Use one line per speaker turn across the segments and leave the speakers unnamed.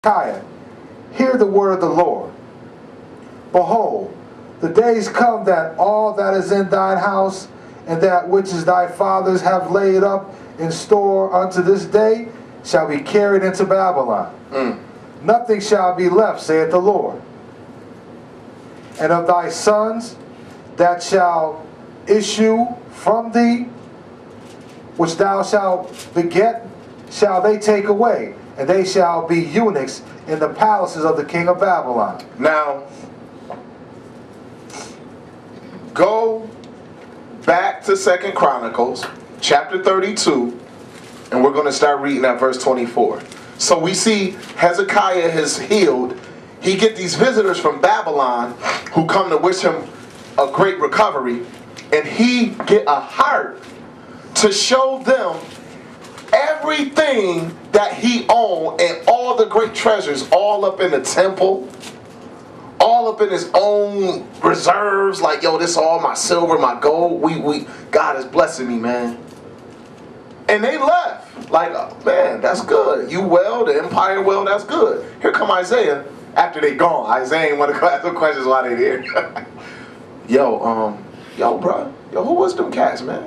Hezekiah, hear the word of the Lord. Behold, the days come that all that is in thine house, and that which is thy fathers have laid up in store unto this day, shall be carried into Babylon. Nothing shall be left, saith the Lord. And of thy sons that shall issue from thee, which thou shalt beget, shall they take away, and they shall be eunuchs in the palaces of the king of Babylon.
Now, go back to 2 Chronicles, chapter 32, and we're going to start reading at verse 24. So we see Hezekiah has healed. He get these visitors from Babylon who come to wish him a great recovery, and he get a heart to show them everything that he owned and all the great treasures, all up in the temple, all up in his own reserves. Like, yo, this is all my silver, my gold. God is blessing me, man. And they left. Like, oh, man, that's good. You well, the empire well, that's good. Here come Isaiah after they gone. Isaiah ain't want to ask them questions while they here. Yo, bro. Yo, who was them cats, man?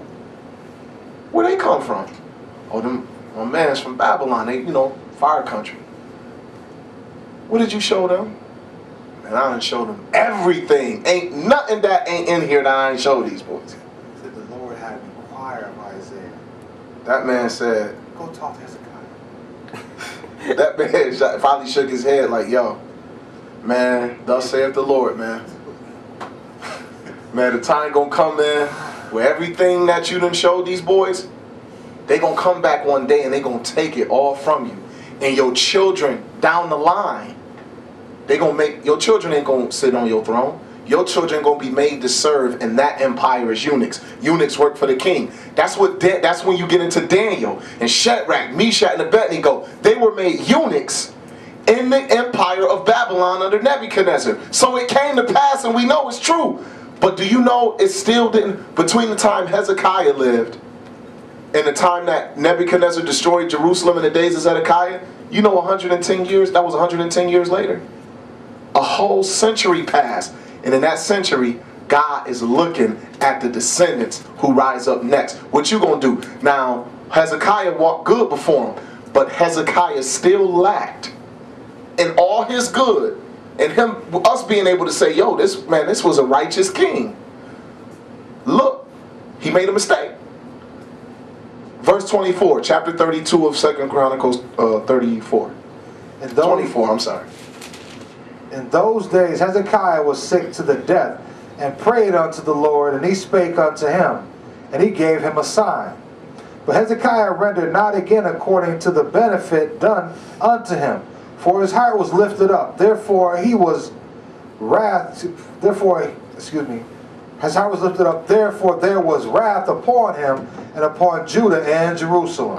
Where they come from? Oh, them man's from Babylon. They, fire country. What did you show them? And I done showed them everything. Ain't nothing that ain't in here that I ain't showed these boys.
Said the Lord had inquired of Isaiah.
That man said,
go talk to Hezekiah.
That man finally shook his head like, yo, man, thus saith the Lord, man. Man, the time gonna come, man, where everything that you done showed these boys, they gonna come back one day and they gonna take it all from you. And your children down the line, your children ain't gonna sit on your throne. Your children gonna be made to serve in that empire as eunuchs. Eunuchs work for the king. That's when you get into Daniel and Shadrach, Meshach, and Abednego. They were made eunuchs in the empire of Babylon under Nebuchadnezzar. So it came to pass, and we know it's true. But do you know it still didn't, between the time Hezekiah lived and the time that Nebuchadnezzar destroyed Jerusalem in the days of Zedekiah, 110 years, that was 110 years later. A whole century passed. And in that century, God is looking at the descendants who rise up next. What you gonna do? Now, Hezekiah walked good before him, but Hezekiah still lacked in all his good. And us being able to say, yo, this was a righteous king. Look, he made a mistake. Verse 24, chapter 32 of 2 Chronicles 34. 24, I'm sorry.
In those days Hezekiah was sick to the death, and prayed unto the Lord, and he spake unto him, and he gave him a sign. But Hezekiah rendered not again according to the benefit done unto him, for his heart was lifted up. His heart was lifted up, therefore there was wrath upon him, and upon Judah and Jerusalem.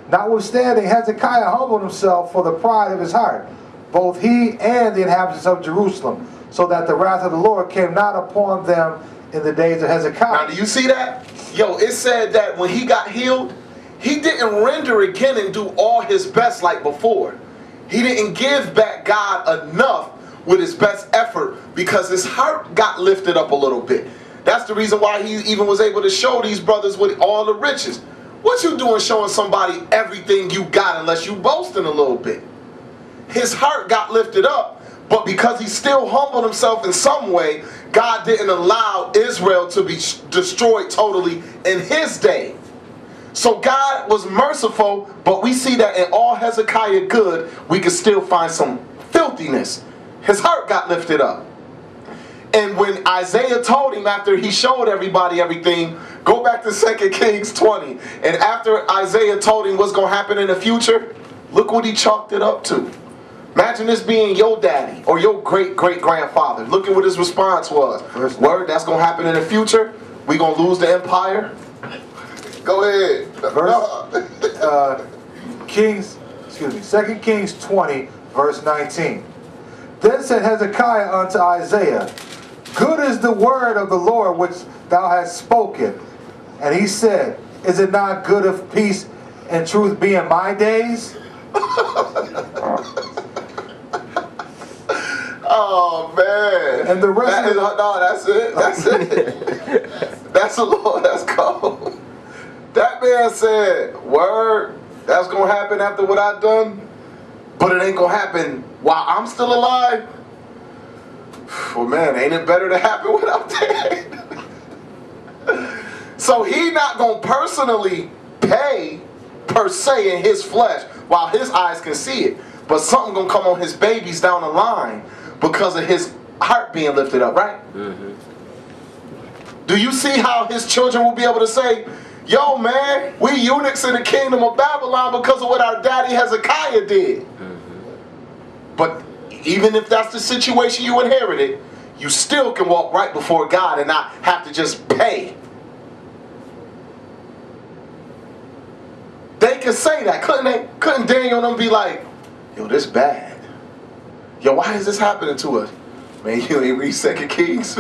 Notwithstanding, Hezekiah humbled himself for the pride of his heart, both he and the inhabitants of Jerusalem, so that the wrath of the Lord came not upon them in the days of Hezekiah.
Now, do you see that? Yo, it said that when he got healed, he didn't render again and do all his best like before. He didn't give back God enough with his best effort because his heart got lifted up a little bit. That's the reason why he even was able to show these brothers with all the riches. What you doing showing somebody everything you got unless you boasting a little bit? His heart got lifted up, but because he still humbled himself in some way, God didn't allow Israel to be destroyed totally in his day. So God was merciful, but we see that in all Hezekiah good, we can still find some filthiness. His heart got lifted up. And when Isaiah told him after he showed everybody everything, go back to 2 Kings 20. And after Isaiah told him what's going to happen in the future, look what he chalked it up to. Imagine this being your daddy or your great-great-grandfather. Look at what his response was. Word, that's going to happen in the future. We're going to lose the empire. Go ahead.
2 Kings 20, verse 19. Then said Hezekiah unto Isaiah, good is the word of the Lord which thou hast spoken. And he said, is it not good if peace and truth be in my days?
Oh man.
And the rest of the...
No, that's it. That's it. That's the Lord. That's cold. That man said, word, that's gonna happen after what I've done, but it ain't gonna happen while I'm still alive. Well, man, ain't it better to happen when I'm dead? So he not gonna personally pay per se in his flesh while his eyes can see it, but something gonna come on his babies down the line because of his heart being lifted up, right? Mm-hmm. Do you see how his children will be able to say, yo man, we eunuchs in the kingdom of Babylon because of what our daddy Hezekiah did? Mm-hmm. But even if that's the situation you inherited, you still can walk right before God and not have to just pay. They could say that, couldn't they? Couldn't Daniel and them be like, yo, this bad. Yo, why is this happening to us? Man, you ain't read 2 Kings.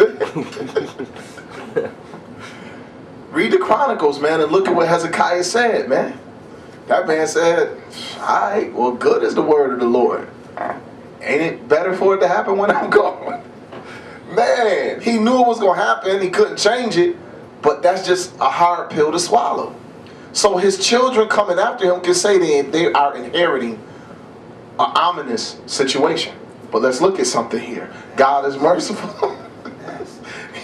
Read the Chronicles, man, and look at what Hezekiah said, man. That man said, all right, well, good is the word of the Lord. Ain't it better for it to happen when I'm gone? Man, he knew it was going to happen. He couldn't change it, but that's just a hard pill to swallow. So his children coming after him can say they are inheriting an ominous situation. But let's look at something here. God is merciful.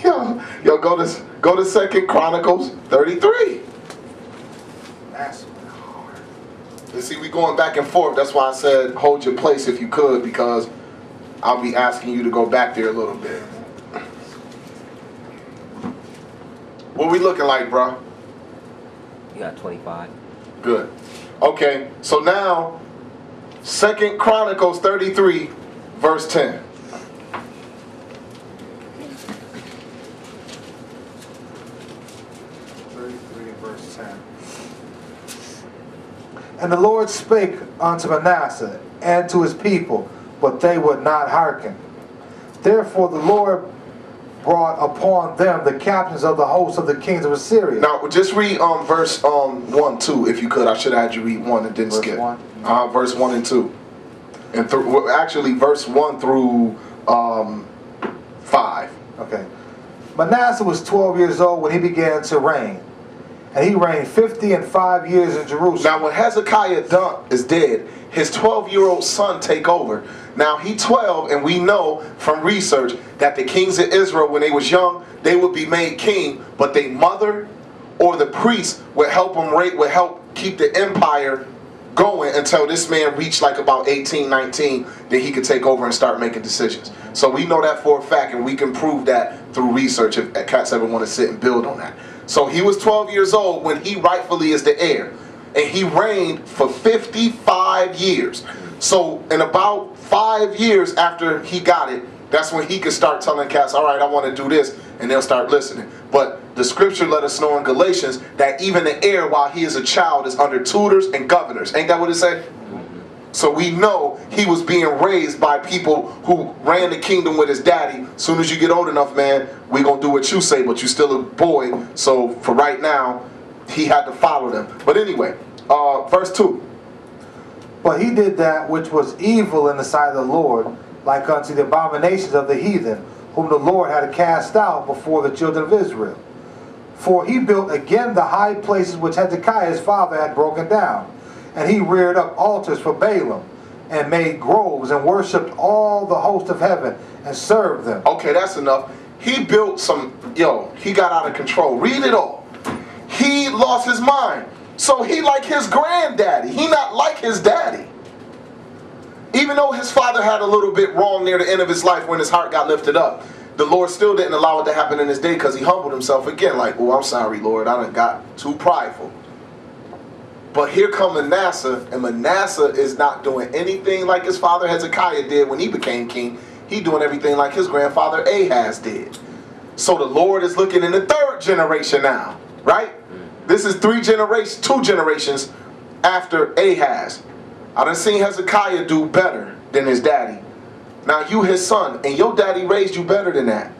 Yo, go to 2 Chronicles 33.
That's hard.
You see, we going back and forth. That's why I said hold your place if you could, because I'll be asking you to go back there a little bit. What we looking like, bro?
You got 25.
Good. Okay, so now 2 Chronicles 33, verse 10.
Verse 10. And the Lord spake unto Manasseh and to his people, but they would not hearken. Therefore the Lord brought upon them the captains of the hosts of the kings of Assyria.
Now, just read verse 1, 2, if you could. I should have had you read 1 and didn't
Verse
skip.
1?
Verse 1 and 2. And actually, verse 1 through 5.
Okay. Manasseh was 12 years old when he began to reign. And he reigned 55 years in Jerusalem.
Now, when Hezekiah is dead, his 12-year-old son take over. Now, he 12, and we know from research that the kings of Israel, when they was young, they would be made king, but their mother or the priest would help them would help keep the empire going until this man reached like about 18, 19, then he could take over and start making decisions. So we know that for a fact, and we can prove that through research if cats ever want to sit and build on that. So he was 12 years old when he rightfully is the heir. And he reigned for 55 years. So in about 5 years after he got it, that's when he could start telling cats, all right, I want to do this, and they'll start listening. But the scripture let us know in Galatians that even the heir, while he is a child, is under tutors and governors. Ain't that what it said? So we know he was being raised by people who ran the kingdom with his daddy. As soon as you get old enough, man, we gonna do what you say, but you still a boy. So for right now, he had to follow them. But anyway, verse 2.
But he did that which was evil in the sight of the Lord, like unto the abominations of the heathen, whom the Lord had cast out before the children of Israel. For he built again the high places which Hezekiah his father had broken down. And he reared up altars for Balaam, and made groves, and worshipped all the host of heaven, and served them.
Okay, that's enough. He built some, he got out of control. Read it all. He lost his mind. So he like his granddaddy. He not like his daddy. Even though his father had a little bit wrong near the end of his life when his heart got lifted up, the Lord still didn't allow it to happen in his day because he humbled himself again. Like, oh, I'm sorry, Lord. I done got too prideful. But here come Manasseh, and Manasseh is not doing anything like his father Hezekiah did when he became king. He doing everything like his grandfather Ahaz did. So the Lord is looking in the third generation now, right? This is 2 generations after Ahaz. I done seen Hezekiah do better than his daddy. Now you his son, and your daddy raised you better than that.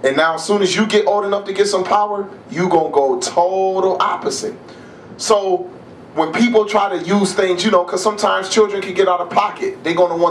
And now as soon as you get old enough to get some power, you gonna go total opposite. So when people try to use things, because sometimes children can get out of pocket, they're gonna want